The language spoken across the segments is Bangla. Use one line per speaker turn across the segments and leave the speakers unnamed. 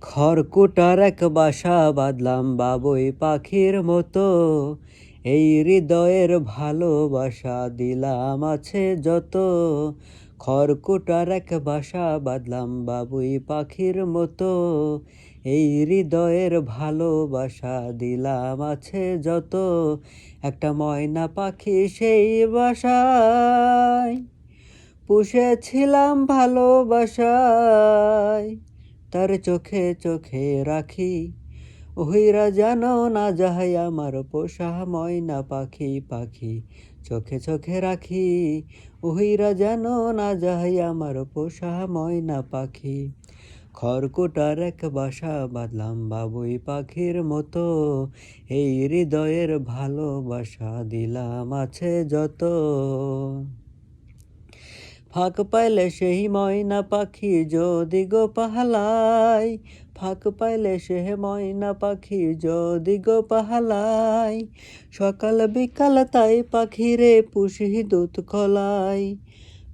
খড়কুটার এক বাসা বাঁধলাম বাবুই পাখির মতো, এই হৃদয়ের ভালোবাসা দিলাম আছে যত। খড়কুটার এক বাসা বাঁধলাম বাবুই পাখির মতো, এই হৃদয়ের ভালোবাসা দিলাম আছে যত। একটা ময়না পাখি সেই বাসায় পুষেছিলাম ভালোবাসায়, তার চোখে চোখে রাখি, উহিরা যেন না যায় আমার পোষা ময়না পাখি। পাখি চোখে চোখে রাখি, উহিরা যেন না যায় আমার পোষা ময়না পাখি। খড়কুটার এক বাসা বাঁধলাম বাবুই পাখির মতো, এই হৃদয়ের ভালোবাসা দিলাম আছে যত। ফাঁক পাইলে সেই ময়না পাখি যদি গো পাহালায়, ফাঁক পাইলে সে ময়না পাখি যদি গো পাহালায়, সকাল বিকাল তাই পাখিরে পুষি দুধ কলাই।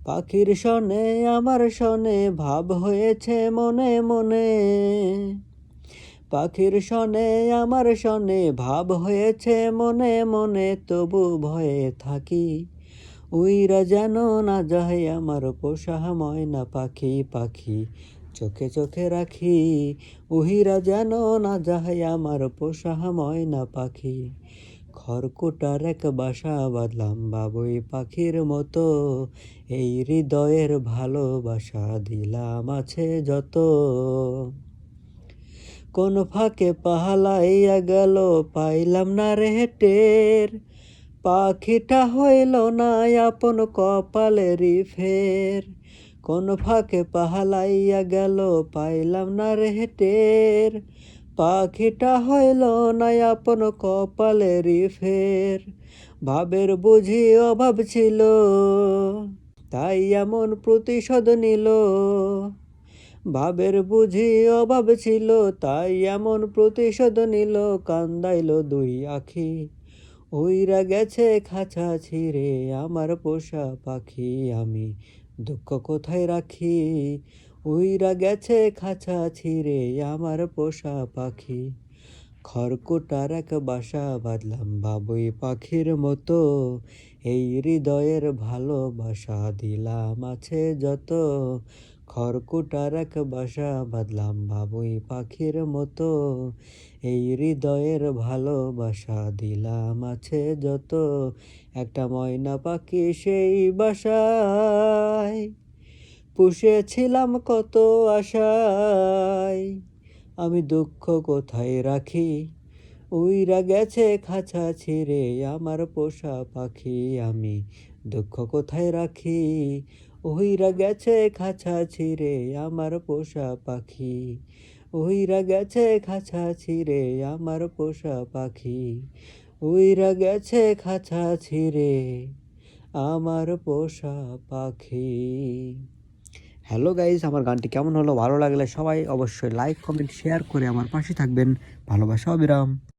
পাখির শনে আমার শনে ভাব হয়েছে মনে মনে, পাখির শনে আমার শনে ভাব হয়েছে মনে মনে, তবু ভয়ে থাকি, উইরা যেন না যায় আমার পোষা ময়না পাখি। পাখি চোখে চোখে রাখি, উহিরা যেন না যায় আমার পোষা ময়না পাখি। খড়কুটার এক বাসা বাঁধলাম বাবুই পাখির মতো, এই হৃদয়ের ভালোবাসা দিলাম আছে যত। কোন ফাঁকে পাহালাইয়া গেল পাইলাম না রে টের, পাখিটা হইল না আপন কপালেরই ফের। কোন ফাঁকে পাহালাইয়া গেল পাইলাম না রে টের, পাখিটা হইল না আপন কপালেরই ফের। ভাবের বুঝি অভাব ছিল, তাই এমন প্রতিশোধ নিল, ভাবের বুঝি অভাব ছিল, তাই এমন প্রতিশোধ নিল। কান্দাইল দুই আখি, উইরা গেছে খাঁচা ছিঁড়ে আমার পোষা পাখি। আমি দুঃখ কোথায় রাখি, উইরা গেছে খাঁচা ছিঁড়ে আমার পোষা পাখি। খড়কুটার এক বাসা বাঁধলাম বাবুই পাখির মতো, এই হৃদয়ের ভালোবাসা দিলাম আছে যত। খড়কুটার এক বাসা বাঁধলাম বাবুই পাখির মতো, এই হৃদয়ের ভালোবাসা দিলাম আছে যত। একটা ময়না পাখি সেই বাসায় পুষেছিলাম কত আশায়, আমি দুঃখ কোথায় রাখি, উইরা গেছে খাঁচা ছিঁড়ে আমার পোষা পাখি। আমি দুঃখ কোথায় রাখি, উইরা গেছে খাঁচা ছিঁড়ে আমার পোষা পাখি। উইরা গেছে খাঁচা ছিঁড়ে আমার পোষা পাখি, উইরা গেছে খাঁচা ছিঁড়ে আমার পোষা পাখি। হ্যালো গাইস, আমার গানটি কেমন হলো? ভালো লাগলে সবাই অবশ্যই লাইক কমেন্ট শেয়ার করে আমার পাশে থাকবেন। ভালোবাসা অবিরাম।